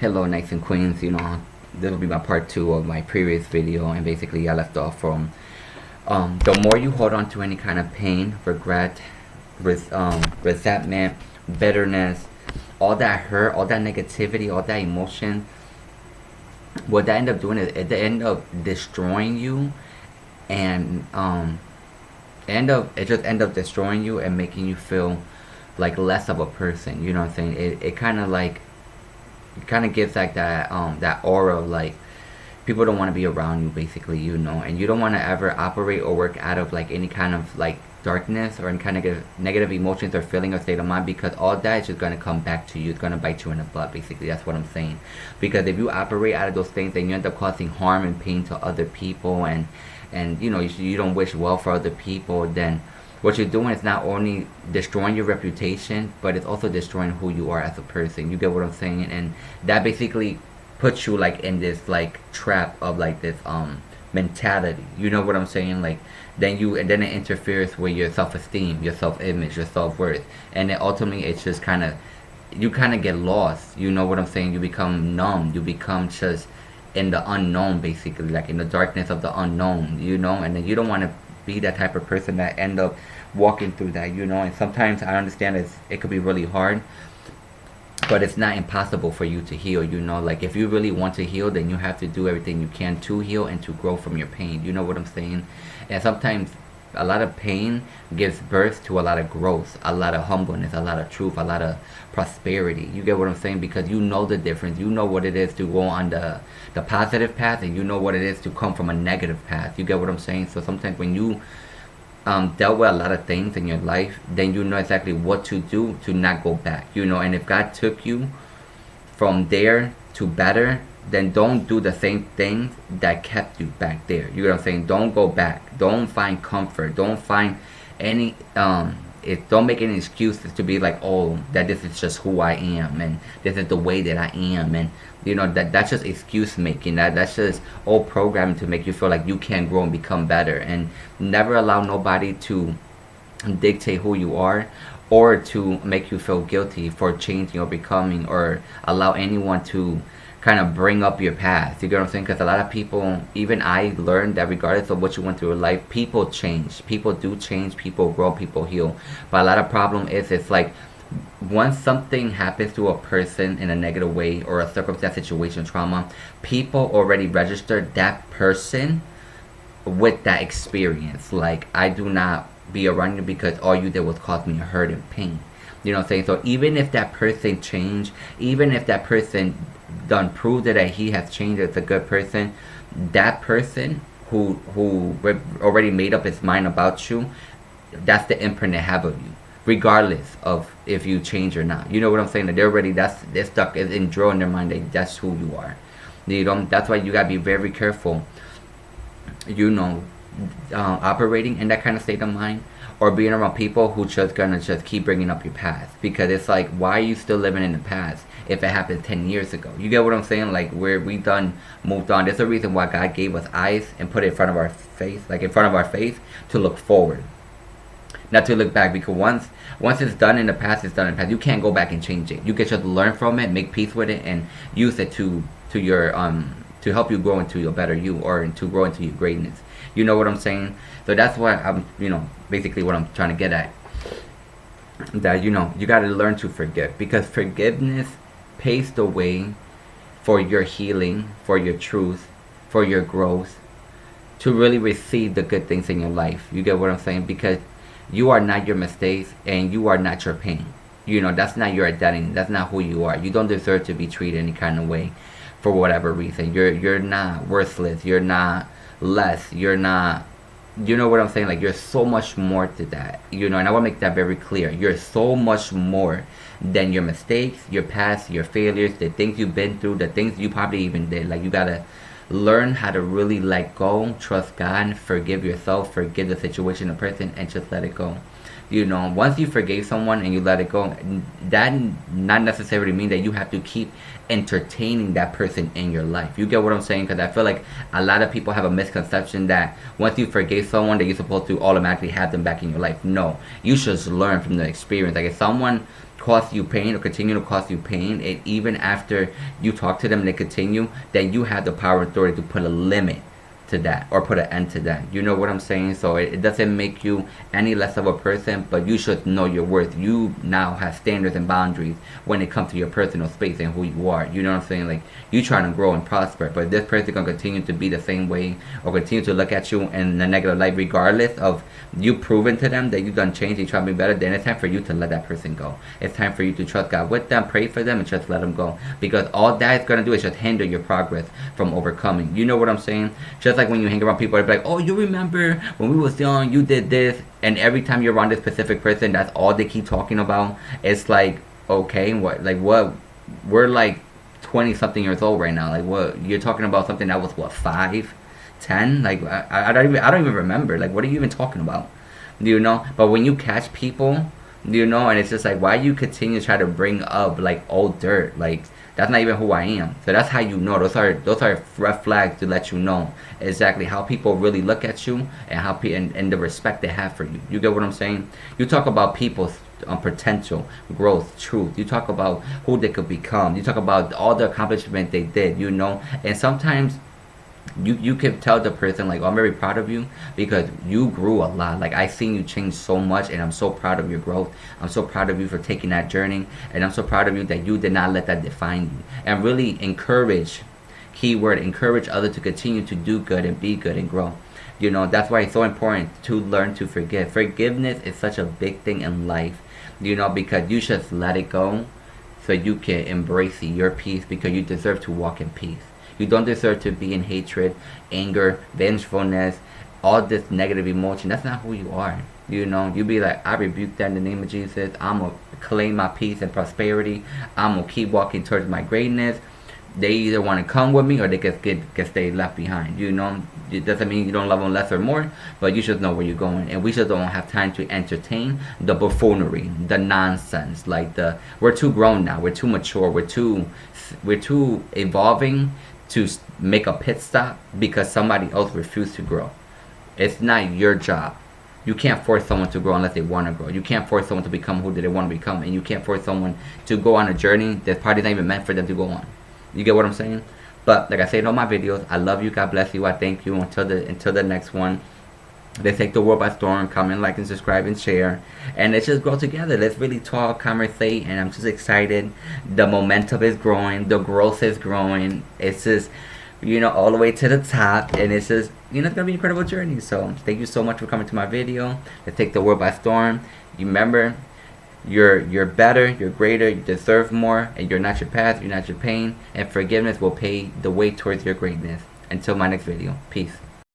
Hello, knights and queens. This will be my part two of my previous video, and basically I left off from the more you hold on to any kind of pain, regret, resentment, bitterness, all that hurt, all that negativity, all that emotion, what that end up doing is it end up destroying you, and it just end up destroying you and making you feel like less of a person. You know what I'm saying? It kind of like it kind of gives like that aura of like people don't want to be around you, basically, and you don't want to ever operate or work out of like any kind of like darkness or any kind of negative emotions or feeling or state of mind, because all that is just going to come back to you. It's going to bite you in the butt, basically. That's what I'm saying. Because if you operate out of those things, then you end up causing harm and pain to other people, and you don't wish well for other people. Then what you're doing is not only destroying your reputation, but it's also destroying who you are as a person. You get what I'm saying? And that basically puts you like in this like trap of like this mentality. You know what I'm saying? Like then it interferes with your self-esteem, your self-image, your self-worth, and then ultimately it's just you kind of get lost. You know what I'm saying? You become numb. You become just in the unknown, basically, like in the darkness of the unknown. And then you don't want to be that type of person that end up walking through that. And sometimes I understand it could be really hard, but it's not impossible for you to heal. Like if you really want to heal, then you have to do everything you can to heal and to grow from your pain. You know what I'm saying? And sometimes a lot of pain gives birth to a lot of growth, a lot of humbleness, a lot of truth, a lot of prosperity. You get what I'm saying? Because you know the difference. You know what it is to go on the positive path, and you know what it is to come from a negative path. You get what I'm saying? So sometimes when you dealt with a lot of things in your life, then you know exactly what to do to not go back. And if God took you from there to better, then don't do the same things that kept you back there. You know what I'm saying? Don't go back. Don't find comfort. Don't find any don't make any excuses to be like, oh, that this is just who I am, and this is the way that I am, and that's just excuse making. That's just old programming to make you feel like you can grow and become better. And never allow nobody to dictate who you are, or to make you feel guilty for changing or becoming, or allow anyone to kind of bring up your past. You get what I'm saying? Because a lot of people, even I learned that regardless of what you went through in life, people change. People do change. People grow. People heal. But a lot of problem is, it's like once something happens to a person in a negative way, or a circumstance, situation, trauma, people already registered that person with that experience. Like, I do not be around you because all you did was cause me hurt and pain. You know what I'm saying? So even if that person changed, even if that person done proved that he has changed as a good person, that person who already made up his mind about you, that's the imprint they have of you, regardless of if you change or not. You know what I'm saying? That they're stuck, is enjoying their mind that that's who you are. That's why you gotta be very careful. Operating in that kind of state of mind, or being around people who just gonna just keep bringing up your past, because it's like, why are you still living in the past if it happened 10 years ago? You get what I'm saying? Like, where we done moved on. There's a reason why God gave us eyes and put it in front of our face, to look forward, not to look back. Because once it's done in the past, it's done in the past. You can't go back and change it. You can just learn from it, make peace with it, and use it to your to help you grow into your better you, or to grow into your greatness. You know what I'm saying? So that's what I'm, basically what I'm trying to get at. That, you got to learn to forgive, because forgiveness paves the way for your healing, for your truth, for your growth, to really receive the good things in your life. You get what I'm saying? Because you are not your mistakes, and you are not your pain. That's not your identity. That's not who you are. You don't deserve to be treated any kind of way for whatever reason. You're not worthless. You're not less. You're not, you know what I'm saying? Like, you're so much more to that. And I want to make that very clear. You're so much more than your mistakes, your past, your failures, the things you've been through, the things you probably even did. Like, you gotta learn how to really let go, trust God, forgive yourself, forgive the situation, the person, and just let it go. Once you forgave someone and you let it go, that not necessarily mean that you have to keep entertaining that person in your life. You get what I'm saying? Because I feel like a lot of people have a misconception that once you forgave someone, that you're supposed to automatically have them back in your life. No, you should learn from the experience. Like, if someone cause you pain or continue to cause you pain, and even after you talk to them and they continue, then you have the power and authority to put a limit to that or put an end to that. You know what I'm saying? So it doesn't make you any less of a person, but you should know your worth. You now have standards and boundaries when it comes to your personal space and who you are. You know what I'm saying? Like, you trying to grow and prosper, but this person gonna continue to be the same way or continue to look at you in a negative light, regardless of you proving to them that you done changed, you try to be better. Then it's time for you to let that person go. It's time for you to trust God with them, pray for them, and just let them go, because all that is gonna do is just hinder your progress from overcoming. You know what I'm saying? Just like when you hang around people, they're like, oh, you remember when we was young, you did this, and every time you're around this specific person, that's all they keep talking about. It's like, okay, what? We're like 20 something years old right now. Like, what, you're talking about something that was what, 5, 10? Like, I don't even remember. Like, what are you even talking about? You know? But when you catch people, you know, and it's just like, why you continue to try to bring up like old dirt? Like, that's not even who I am. So that's how you know. Those are red flags to let you know exactly how people really look at you and how and the respect they have for you. You get what I'm saying? You talk about people's potential, growth, truth. You talk about who they could become. You talk about all the accomplishment they did. You know, and sometimes you can tell the person like, oh, I'm very proud of you because you grew a lot. Like, I seen you change so much, and I'm so proud of your growth. I'm so proud of you for taking that journey, and I'm so proud of you that you did not let that define you. And really encourage, keyword, encourage others to continue to do good and be good and grow. You know, that's why it's so important to learn to forgive. Forgiveness is such a big thing in life, you know, because you just let it go so you can embrace your peace, because you deserve to walk in peace. You don't deserve to be in hatred, anger, vengefulness, all this negative emotion. That's not who you are. You know, you be like, I rebuke that in the name of Jesus. I'm going to claim my peace and prosperity. I'm going to keep walking towards my greatness. They either want to come with me or they can stay left behind. You know, it doesn't mean you don't love them less or more, but you should know where you're going. And we just don't have time to entertain the buffoonery, the nonsense. Like, we're too grown now. We're too mature. We're too evolving to make a pit stop because somebody else refused to grow. It's not your job. You can't force someone to grow unless they want to grow. You can't force someone to become who they want to become, and you can't force someone to go on a journey that's probably not even meant for them to go on. You get what I'm saying? But like I say in all my videos, I love you. God bless you. I thank you. Until the next one. Let's take the world by storm. Comment, like, and subscribe, and share. And let's just grow together. Let's really talk, conversate. And I'm just excited. The momentum is growing. The growth is growing. It's just, you know, all the way to the top. And it's just, you know, it's going to be an incredible journey. So thank you so much for coming to my video. Let's take the world by storm. You remember, you're better. You're greater. You deserve more. And you're not your past. You're not your pain. And forgiveness will pay the way towards your greatness. Until my next video. Peace.